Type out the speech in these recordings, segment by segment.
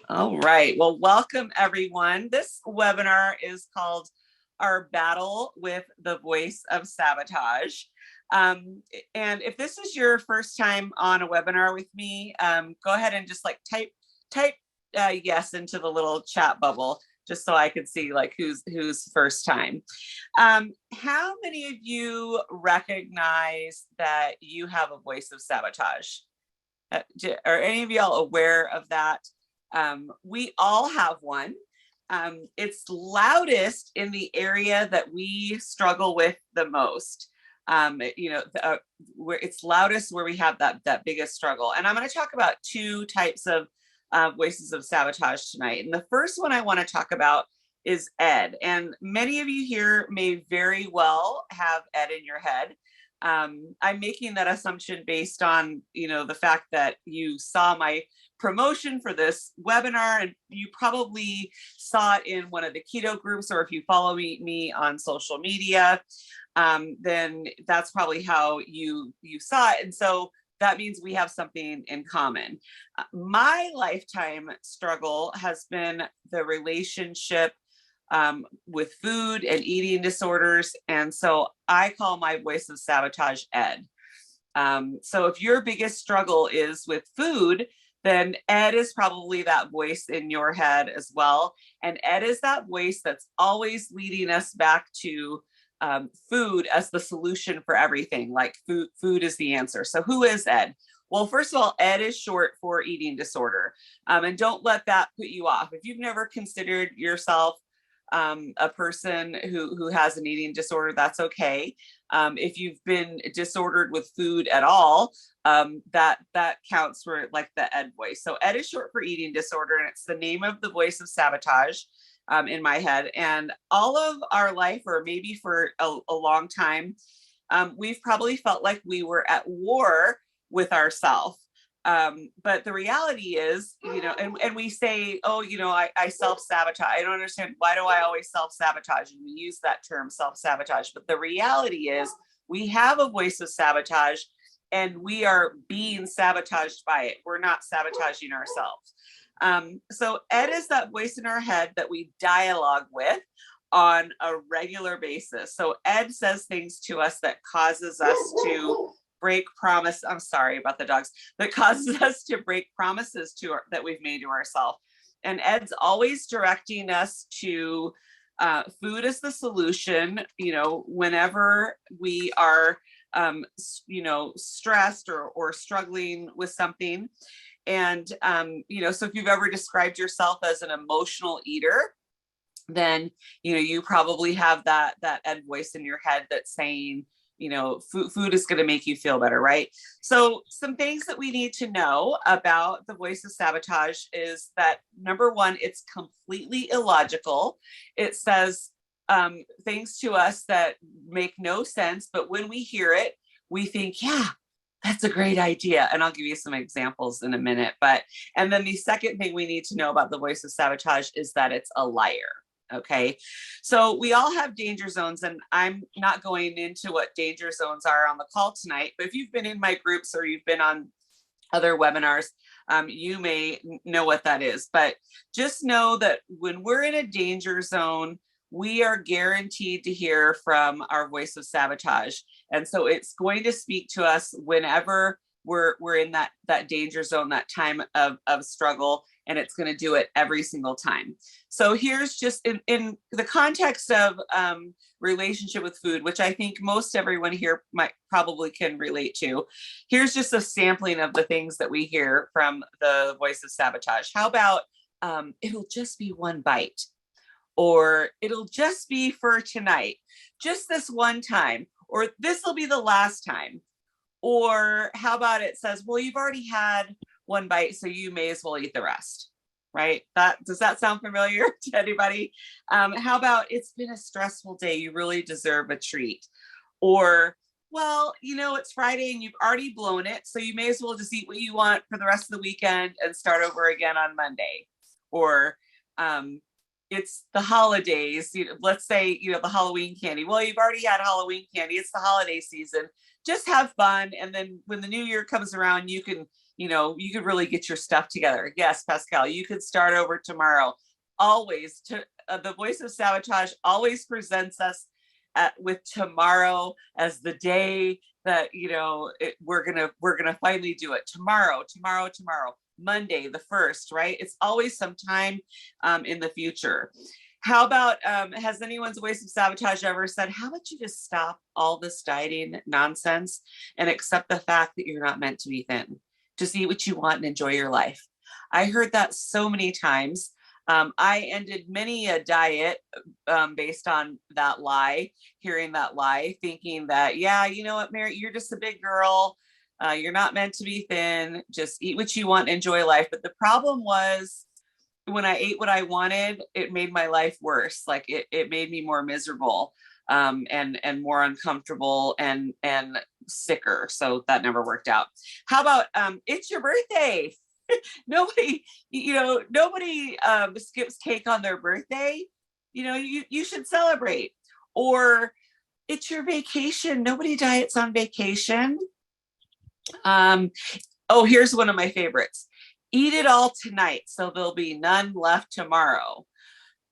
All right. Well, welcome everyone. This webinar is called Our Battle with the Voice of Sabotage. Um, and if this is your first time on a webinar with me, go ahead and just like type yes into the little chat bubble, just so I can see like who's first time. How many of you recognize that you have a voice of sabotage? Are any of y'all aware of that? We all have one. It's loudest in the area that we struggle with the most. Where it's loudest where we have that biggest struggle. And I'm going to talk about two types of voices of sabotage tonight. And the first one I want to talk about is Ed. And many of you here may very well have Ed in your head. I'm making that assumption based on, the fact that you saw my promotion for this webinar and you probably saw it in one of the keto groups, or if you follow me on social media, then that's probably how you saw it. And so that means we have something in common. My lifetime struggle has been the relationship with food and eating disorders. And so I call my voice of sabotage Ed. So if your biggest struggle is with food, then Ed is probably that voice in your head as well. And Ed is that voice that's always leading us back to food as the solution for everything. Like food is the answer. So who is Ed? Well, first of all, Ed is short for eating disorder. And don't let that put you off. If you've never considered yourself a person who has an eating disorder, that's okay. If you've been disordered with food at all, that counts for like the Ed voice. So Ed is short for eating disorder, and it's the name of the voice of sabotage in my head. And all of our life, or maybe for a long time, we've probably felt like we were at war with ourselves. But the reality is, and we say, oh, I self-sabotage. I don't understand. Why do I always self-sabotage? And we use that term self-sabotage. But the reality is we have a voice of sabotage and we are being sabotaged by it. We're not sabotaging ourselves. So Ed is that voice in our head that we dialogue with on a regular basis. So Ed says things to us that causes us to break promise. I'm sorry about the dogs. That causes us to break promises that we've made to ourselves. And Ed's always directing us to food as the solution. Whenever we are, stressed or struggling with something. And so if you've ever described yourself as an emotional eater, then you probably have that Ed voice in your head that's saying, food is going to make you feel better, right? So some things that we need to know about the voice of sabotage is that, number one, it's completely illogical. It says things to us that make no sense, but when we hear it, we think, yeah, that's a great idea. And I'll give you some examples in a minute. And then the second thing we need to know about the voice of sabotage is that it's a liar. Okay. So we all have danger zones, and I'm not going into what danger zones are on the call tonight, but if you've been in my groups or you've been on other webinars, you may know what that is. But just know that when we're in a danger zone, we are guaranteed to hear from our voice of sabotage. And so it's going to speak to us whenever we're in that danger zone, that time of struggle, and it's going to do it every single time. So here's just in the context of relationship with food, which I think most everyone here probably can relate to. Here's just a sampling of the things that we hear from the voice of sabotage. How about it'll just be one bite, or it'll just be for tonight, just this one time, or this will be the last time. Or how about it says, well, you've already had one bite, so you may as well eat the rest, right? Does that sound familiar to anybody? How about it's been a stressful day, you really deserve a treat? Or, well, it's Friday and you've already blown it, so you may as well just eat what you want for the rest of the weekend and start over again on Monday. Or it's the holidays, let's say, the Halloween candy. Well, you've already had Halloween candy. It's the holiday season. Just have fun. And then when the new year comes around, you can you could really get your stuff together. Yes, Pascal, you could start over tomorrow. Always the voice of sabotage always presents us with tomorrow as the day that, we're gonna finally do it. Tomorrow, Monday, the 1st, right? It's always sometime in the future. How about, has anyone's voice of sabotage ever said, how about you just stop all this dieting nonsense and accept the fact that you're not meant to be thin? Just eat what you want and enjoy your life. I heard that so many times. I ended many a diet based on that lie, hearing that lie, thinking that, yeah, you know what, Mary, you're just a big girl. You're not meant to be thin. Just eat what you want, enjoy life. But the problem was, when I ate what I wanted, it made my life worse. Like it made me more miserable, and more uncomfortable and sicker. So that never worked out. How about, it's your birthday? Nobody skips cake on their birthday. You should celebrate. Or it's your vacation. Nobody diets on vacation. Here's one of my favorites. Eat it all tonight, so there'll be none left tomorrow.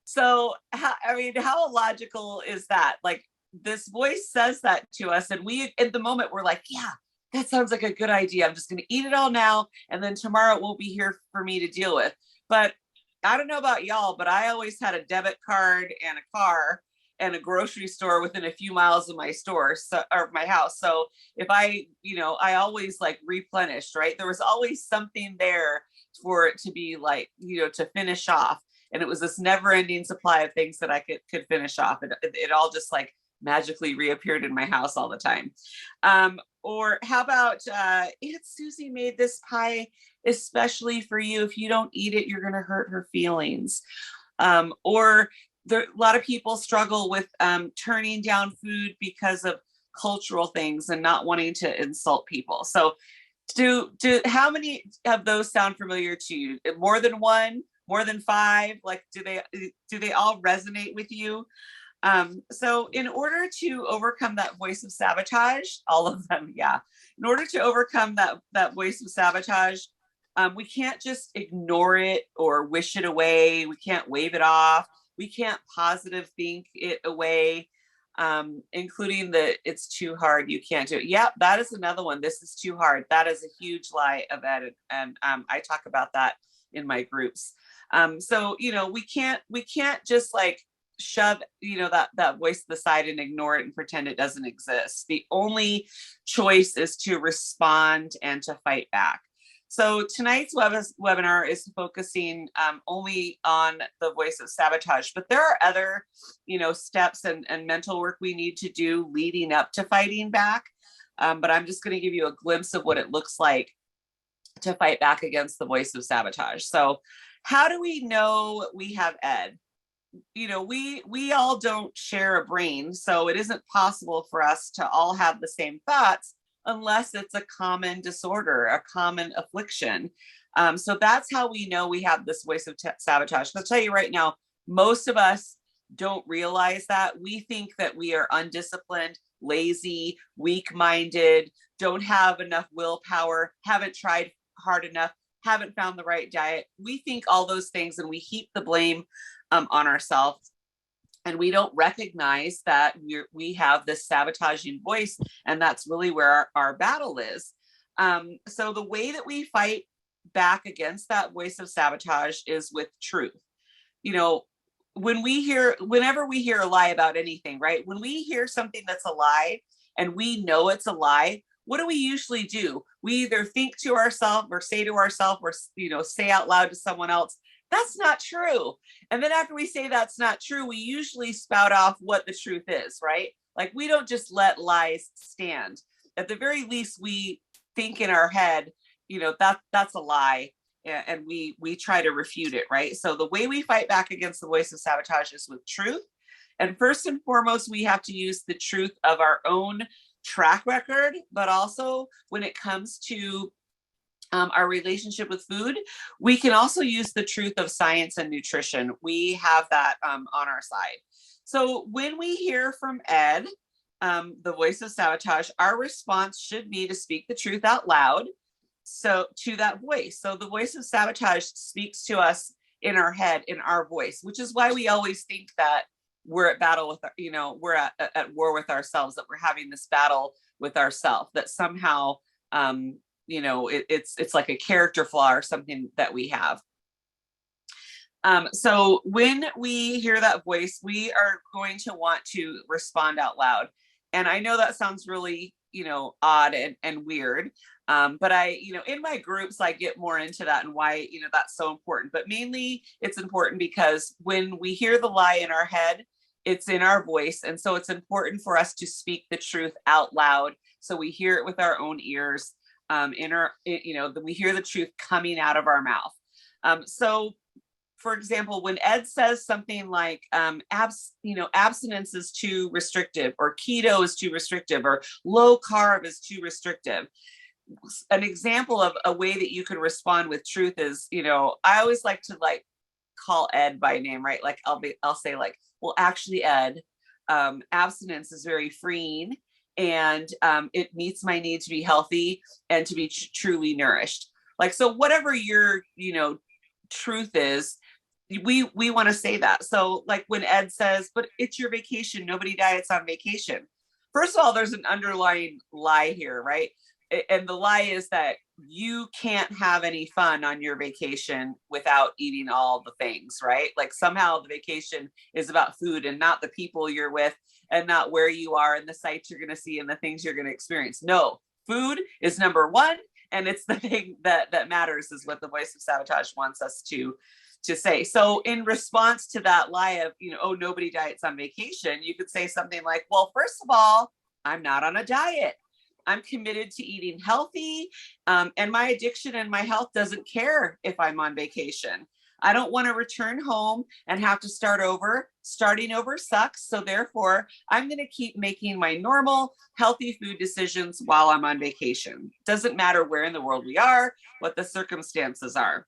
So, how illogical is that? Like, this voice says that to us, and we, at the moment, we're like, yeah, that sounds like a good idea. I'm just going to eat it all now, and then tomorrow it won't be here for me to deal with. But I don't know about y'all, but I always had a debit card and a car and a grocery store within a few miles of my store, or my house. So if I always like replenished, right? There was always something there for it to be like, to finish off. And it was this never ending supply of things that I could finish off. It all just like magically reappeared in my house all the time. Or how about, Aunt Susie made this pie especially for you. If you don't eat it, you're going to hurt her feelings. Or a lot of people struggle with turning down food because of cultural things and not wanting to insult people. So how many of those sound familiar to you? More than one, more than five? Like, do they all resonate with you? So in order to overcome that voice of sabotage, all of them, yeah. In order to overcome that voice of sabotage, we can't just ignore it or wish it away. We can't wave it off. We can't positive think it away, including the it's too hard, you can't do it. Yep, that is another one. This is too hard. That is a huge lie of Ed, and I talk about that in my groups. So we can't just like shove that voice to the side and ignore it and pretend it doesn't exist. The only choice is to respond and to fight back. So tonight's webinar is focusing only on the voice of sabotage, but there are other, steps and mental work we need to do leading up to fighting back. But I'm just going to give you a glimpse of what it looks like to fight back against the voice of sabotage. So how do we know we have Ed? We all don't share a brain, so it isn't possible for us to all have the same thoughts unless it's a common disorder, a common affliction. So that's how we know we have this voice of sabotage. I'll tell you right now, most of us don't realize that. We think that we are undisciplined, lazy, weak-minded, don't have enough willpower, haven't tried hard enough, haven't found the right diet. We think all those things, and we heap the blame on ourselves. And we don't recognize that we have this sabotaging voice, and that's really where our battle is. So the way that we fight back against that voice of sabotage is with truth. Whenever we hear a lie about anything, right? When we hear something that's a lie and we know it's a lie, what do we usually do? We either think to ourselves or say to ourselves or, say out loud to someone else, that's not true. And then after we say that's not true, we usually spout off what the truth is, right? Like, we don't just let lies stand. At the very least, we think in our head, that's a lie, and we try to refute it, right? So the way we fight back against the voice of sabotage is with truth. And first and foremost, we have to use the truth of our own track record, but also when it comes to our relationship with food, we can also use the truth of science and nutrition. We have that on our side. So when we hear from Ed, the voice of sabotage, our response should be to speak the truth out loud. So to that voice. So the voice of sabotage speaks to us in our head, in our voice, which is why we always think that we're at battle with, we're at war with ourselves, that we're having this battle with ourselves, that somehow, it's like a character flaw or something that we have. So when we hear that voice, we are going to want to respond out loud. And I know that sounds really, odd and weird. But in my groups, I get more into that and why, that's so important. But mainly it's important because when we hear the lie in our head, it's in our voice. And so it's important for us to speak the truth out loud. So we hear it with our own ears, we hear the truth coming out of our mouth. So for example, when Ed says something like, abstinence is too restrictive, or keto is too restrictive, or low carb is too restrictive, an example of a way that you can respond with truth is, I always like to call Ed by name, right? Like I'll say like, well, actually, Ed, abstinence is very freeing, and it meets my need to be healthy and to be truly nourished. Like, so whatever your, truth is, we want to say that. So like when Ed says, but it's your vacation, nobody diets on vacation. First of all, there's an underlying lie here, right? And the lie is that you can't have any fun on your vacation without eating all the things, right? Like somehow the vacation is about food and not the people you're with and not where you are and the sights you're going to see and the things you're going to experience. No, food is number one. And it's the thing that matters, is what the voice of sabotage wants us to say. So in response to that lie of, nobody diets on vacation, you could say something like, well, first of all, I'm not on a diet. I'm committed to eating healthy, and my addiction and my health doesn't care if I'm on vacation. I don't want to return home and have to start over. Starting over sucks. So therefore, I'm going to keep making my normal, healthy food decisions while I'm on vacation. Doesn't matter where in the world we are, what the circumstances are.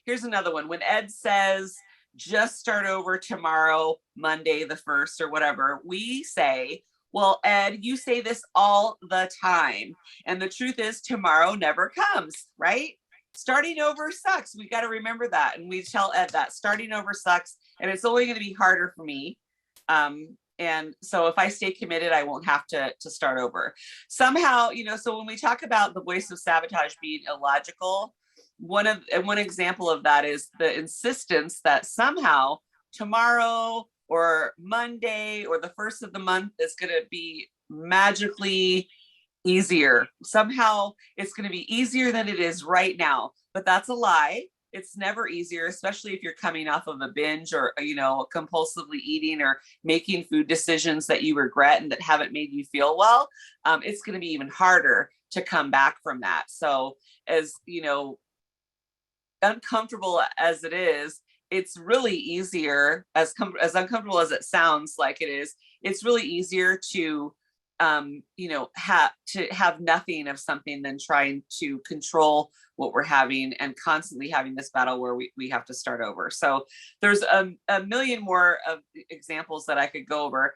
Here's another one. When Ed says, just start over tomorrow, Monday the 1st or whatever, we say, well, Ed, you say this all the time. And the truth is tomorrow never comes, right? Starting over sucks. We got to remember that. And we tell Ed that starting over sucks. And it's only going to be harder for me. And so if I stay committed, I won't have to start over. Somehow, so when we talk about the voice of sabotage being illogical, one example of that is the insistence that somehow tomorrow or Monday or the 1st of the month is going to be magically easier. Somehow it's going to be easier than it is right now. But that's a lie. It's never easier, especially if you're coming off of a binge or, compulsively eating or making food decisions that you regret and that haven't made you feel well. It's going to be even harder to come back from that. So as, uncomfortable as it is, it's really easier, as uncomfortable as it sounds like it is, it's really easier to have nothing of something than trying to control what we're having and constantly having this battle where we have to start over. So there's a million more of examples that I could go over,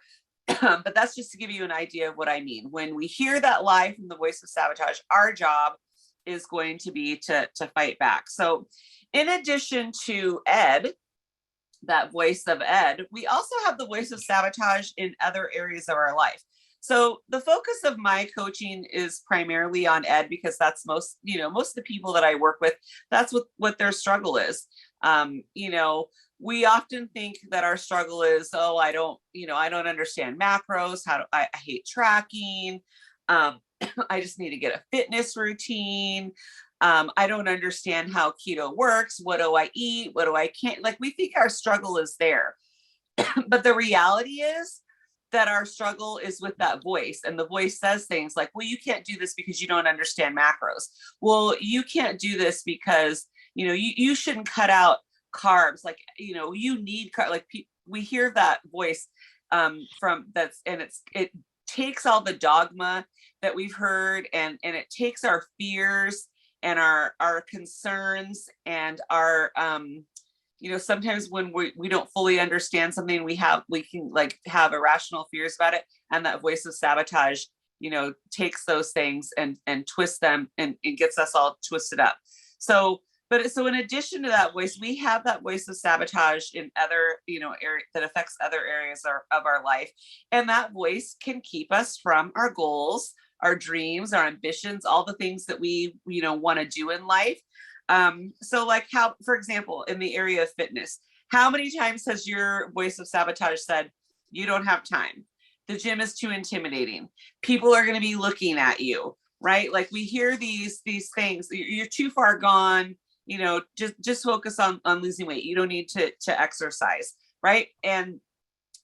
but that's just to give you an idea of what I mean. When we hear that lie from the voice of sabotage, our job is going to be to fight back. So in addition to Ed, that voice of Ed, we also have the voice of sabotage in other areas of our life. So the focus of my coaching is primarily on Ed because that's most of the people that I work with, that's what their struggle is. We often think that our struggle is, I don't understand macros. I hate tracking. I just need to get a fitness routine. I don't understand how keto works. What do I eat? What do I can't? Like, we think our struggle is there. But the reality is that our struggle is with that voice. And the voice says things like, well, you can't do this because you don't understand macros. Well, you can't do this because, you shouldn't cut out carbs. Like, you need carbs. Like, we hear that voice from that's, and it takes all the dogma that we've heard and it takes our fears and our concerns and our, sometimes when we don't fully understand something, we can have irrational fears about it. And that voice of sabotage, takes those things and twists them and gets us all twisted up. So in addition to that voice, we have that voice of sabotage in other, area that affects other areas of our life. And that voice can keep us from our goals, our dreams, our ambitions, all the things that we, want to do in life. So like how, for example, in the area of fitness, how many times has your voice of sabotage said, you don't have time? The gym is too intimidating. People are going to be looking at you, right? Like we hear these things, you're too far gone, just focus on losing weight. You don't need to exercise, right? And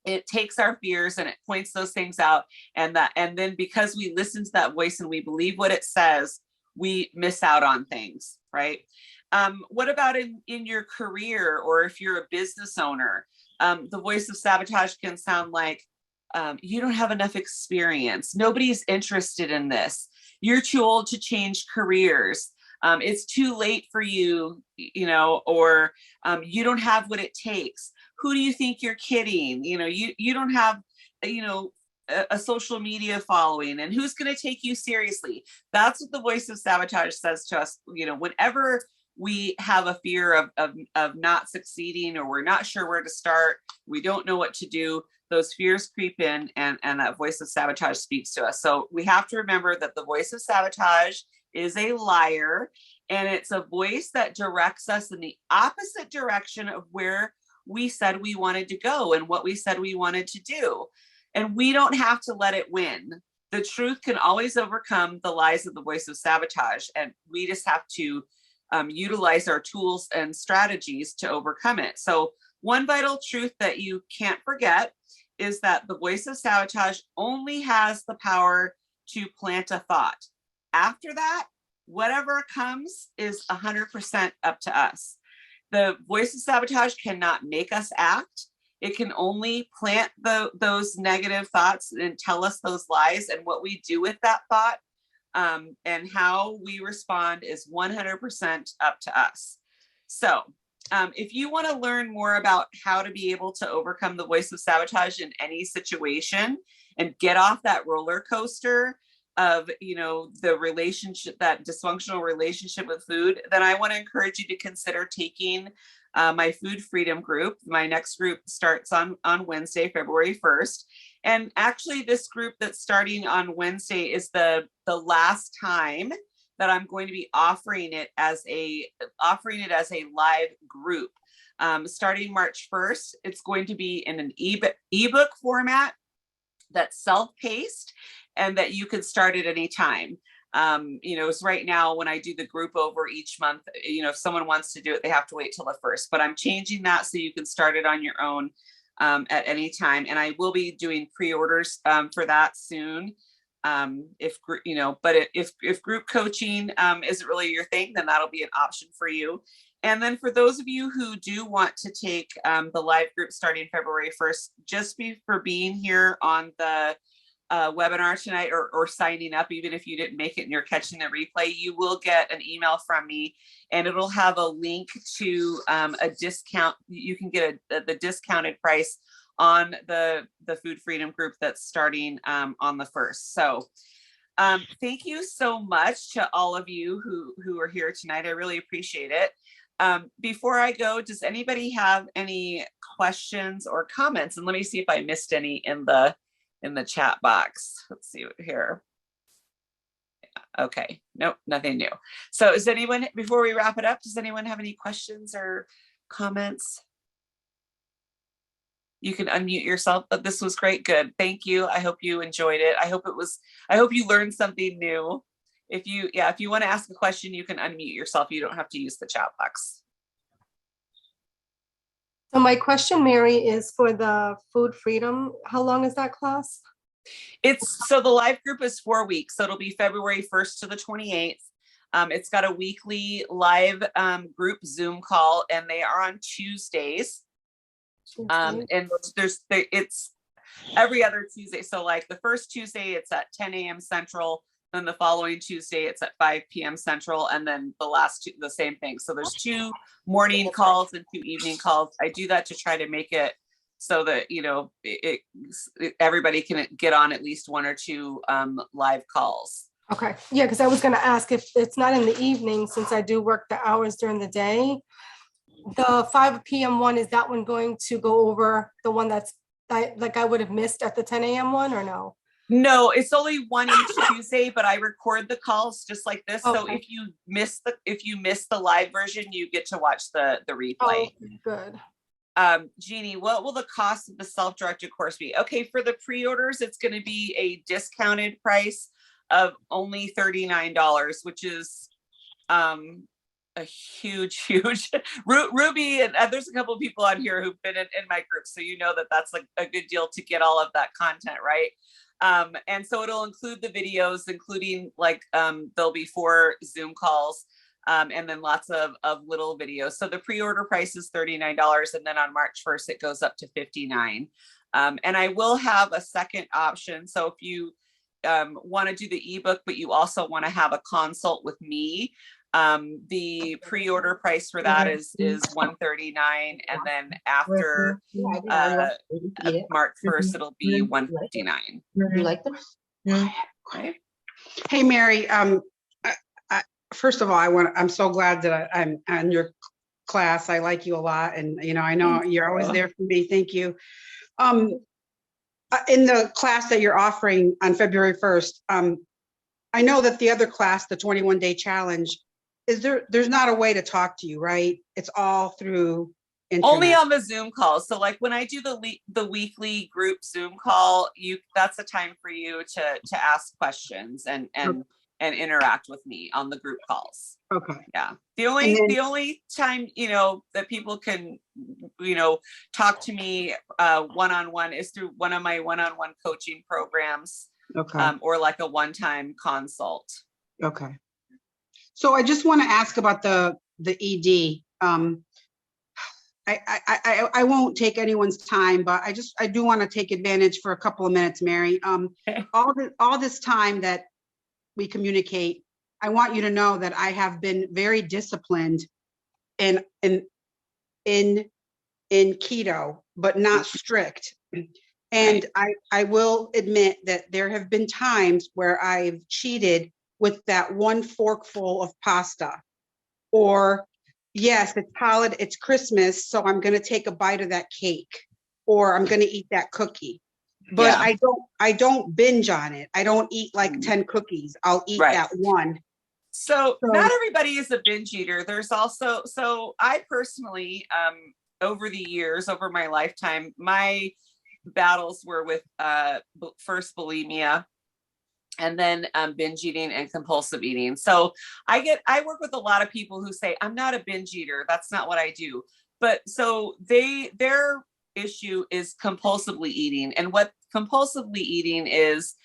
it takes our fears and it points those things out. And then because we listen to that voice and we believe what it says, we miss out on things, right? What about in your career, or if you're a business owner? The voice of sabotage can sound like, you don't have enough experience. Nobody's interested in this. You're too old to change careers. It's too late for you, or you don't have what it takes. Who do you think you're kidding? You don't have, a social media following, and who's going to take you seriously? That's what the voice of sabotage says to us. Whenever we have a fear of not succeeding, or we're not sure where to start, we don't know what to do, those fears creep in, and that voice of sabotage speaks to us. So we have to remember that the voice of sabotage is a liar, and it's a voice that directs us in the opposite direction of where we said we wanted to go and what we said we wanted to do. And we don't have to let it win. The truth can always overcome the lies of the voice of sabotage, and we just have to utilize our tools and strategies to overcome it. So one vital truth that you can't forget is that the voice of sabotage only has the power to plant a thought. After that, whatever comes is 100% up to us. The voice of sabotage cannot make us act. It can only plant those negative thoughts and tell us those lies, and what we do with that thought and how we respond is 100% up to us. So if you want to learn more about how to be able to overcome the voice of sabotage in any situation and get off that roller coaster of, the relationship, that dysfunctional relationship with food, then I want to encourage you to consider taking my food freedom group. My next group starts on Wednesday, February 1st. And actually this group that's starting on Wednesday is the last time that I'm going to be offering it as a live group. Starting March 1st, it's going to be in an ebook format that's self-paced and that you can start at any time. It's right now when I do the group over each month, if someone wants to do it, they have to wait till the 1st, but I'm changing that so you can start it on your own at any time. And I will be doing pre-orders for that soon. If group coaching isn't really your thing, then that'll be an option for you. And then for those of you who do want to take the live group starting February 1st, just for being here on the webinar tonight, or signing up, even if you didn't make it and you're catching the replay, you will get an email from me, and it'll have a link to a discount. You can get the discounted price on the food freedom group that's starting on the 1st. So thank you so much to all of you who are here tonight. I really appreciate it. Before I go, does anybody have any questions or comments? And let me see if I missed any in the chat box. Let's see here. Okay, nope, nothing new. So before we wrap it up, does anyone have any questions or comments? You can unmute yourself, but this was great. Good. Thank you. I hope you enjoyed it. I hope you learned something new. If you want to ask a question, you can unmute yourself. You don't have to use the chat box. So my question, Mary, is for the food freedom. How long is that class? So the live group is 4 weeks. So it'll be February 1st to the 28th. It's got a weekly live group Zoom call, and they are on Tuesdays. And it's every other Tuesday. So like the first Tuesday, it's at 10 a.m. Central. Then the following Tuesday, it's at 5 p.m. Central. And then the last two, the same thing. So there's 2 morning calls and 2 evening calls. I do that to try to make it so that, everybody can get on at least 1 or 2 live calls. Okay. Yeah, because I was going to ask if it's not in the evening, since I do work the hours during the day. The 5 p.m. one, is that one going to go over the one that's I would have missed at the 10 a.m. one, or no? No, it's only one each Tuesday, but I record the calls just like this. Okay. So if you miss the live version, you get to watch the replay. Oh, good. Jeannie, what will the cost of the self-directed course be? Okay, for the pre-orders, it's going to be a discounted price of only $39, which is a huge Ruby, and there's a couple of people on here who've been in my group, so that's like a good deal to get all of that content, right? And so it'll include the videos, including there'll be 4 Zoom calls, and then lots of little videos. So the pre-order price is $39, and then on March 1st it goes up to $59. And I will have a second option. So if you want to do the ebook, but you also want to have a consult with me, the pre-order price for that is $139, and then after March 1st it'll be $159. You like them? Okay. Hey, Mary. First of all, I'm so glad that I'm on your class. I like you a lot, and I know you're always there for me. Thank you. In the class that you're offering on February 1st, I know that the other class, the 21-day challenge, there's not a way to talk to you, right? It's all through internet. Only on the Zoom calls. So like when I do the weekly group Zoom call, that's a time for you to ask questions and interact with me on the group calls. Okay. Yeah. The only time, that people can, talk to me one-on-one is through one of my one-on-one coaching programs. Okay. Or like a one-time consult. Okay. So I just want to ask about the ED. I won't take anyone's time, but I do want to take advantage for a couple of minutes, Mary. Okay. All this time that we communicate, I want you to know that I have been very disciplined in keto, but not strict. And right. I will admit that there have been times where I've cheated with that 1 forkful of pasta, or yes, it's Christmas, so I'm going to take a bite of that cake, or I'm going to eat that cookie. But yeah. I don't binge on it. I don't eat like 10 cookies. I'll eat that one. So not everybody is a binge eater. There's also, so I personally, over the years, over my lifetime, my battles were with first bulimia, and then binge eating and compulsive eating. So I work with a lot of people who say, I'm not a binge eater. That's not what I do. But so their issue is compulsively eating. And what compulsively eating is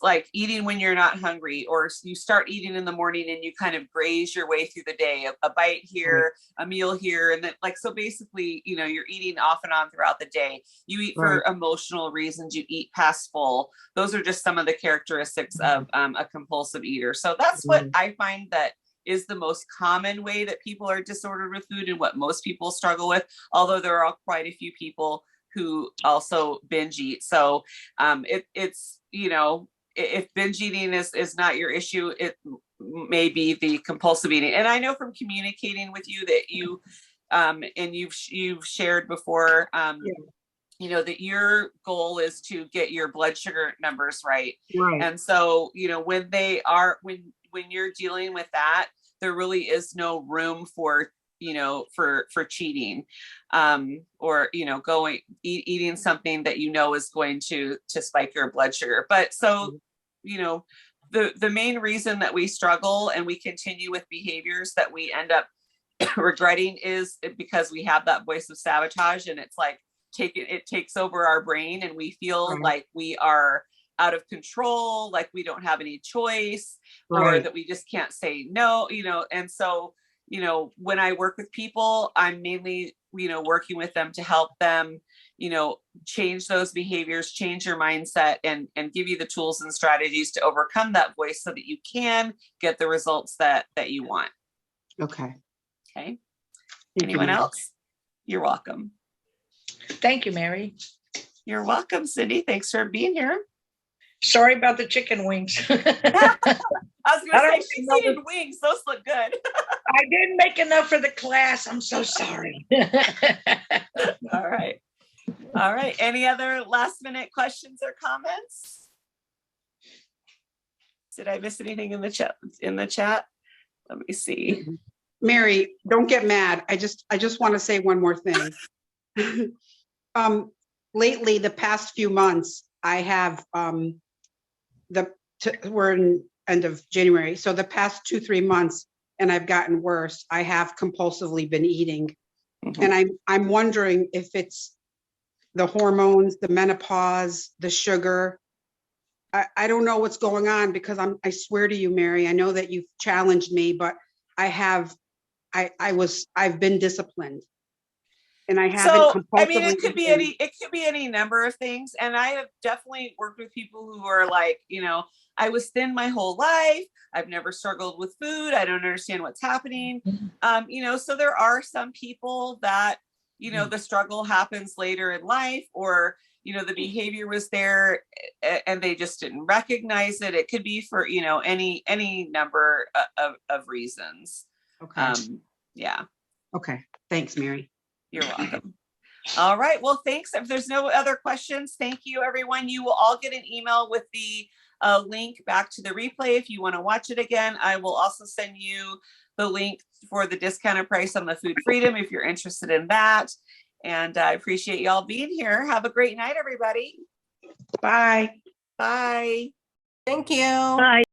like eating when you're not hungry, or you start eating in the morning and you kind of graze your way through the day, a bite here, a meal here. And then so basically, you're eating off and on throughout the day. You eat for emotional reasons, you eat past full. Those are just some of the characteristics of a compulsive eater. So that's what I find that is the most common way that people are disordered with food, and what most people struggle with, although there are quite a few people who also binge eat. So it's, if binge eating is not your issue, it may be the compulsive eating. And I know from communicating with you that you, and you've shared before, that your goal is to get your blood sugar numbers right. And so, when you're dealing with that, there really is no room for for cheating, or eating something that is going to spike your blood sugar. But so the main reason that we struggle and we continue with behaviors that we end up regretting is because we have that voice of sabotage, and it's like it takes over our brain, and we feel like we are out of control, like we don't have any choice, or that we just can't say no, and so when I work with people, I'm mainly, working with them to help them, change those behaviors, change your mindset, and give you the tools and strategies to overcome that voice so that you can get the results that you want. Okay. Anyone else? You're welcome. Thank you, Mary. You're welcome, Cindy. Thanks for being here. Sorry about the chicken wings. I was I going don't to say, even she's know eating wings. Those look good. I didn't make enough for the class. I'm so sorry. All right. All right. Any other last minute questions or comments? Did I miss anything in the chat? Let me see. Mary, don't get mad. I just want to say one more thing. Lately, the past few months, I have we're in end of January, so the past 2-3 months, and I've gotten worse. I have compulsively been eating, and I'm wondering if it's the hormones, the menopause, the sugar. I don't know what's going on, because I swear to you, Mary, I know that you've challenged me, but I've been disciplined. And I haven't compulsively. It could be any number of things. And I have definitely worked with people who are like, I was thin my whole life. I've never struggled with food. I don't understand what's happening. So there are some people that, the struggle happens later in life, or, the behavior was there and they just didn't recognize it. It could be for, any number of reasons. Okay. Yeah. Okay. Thanks, Mary. You're welcome. All right. Well, thanks. If there's no other questions, thank you, everyone. You will all get an email with the link back to the replay if you want to watch it again. I will also send you the link for the discounted price on the Food Freedom if you're interested in that. And I appreciate y'all being here. Have a great night, everybody. Bye. Bye. Thank you. Bye.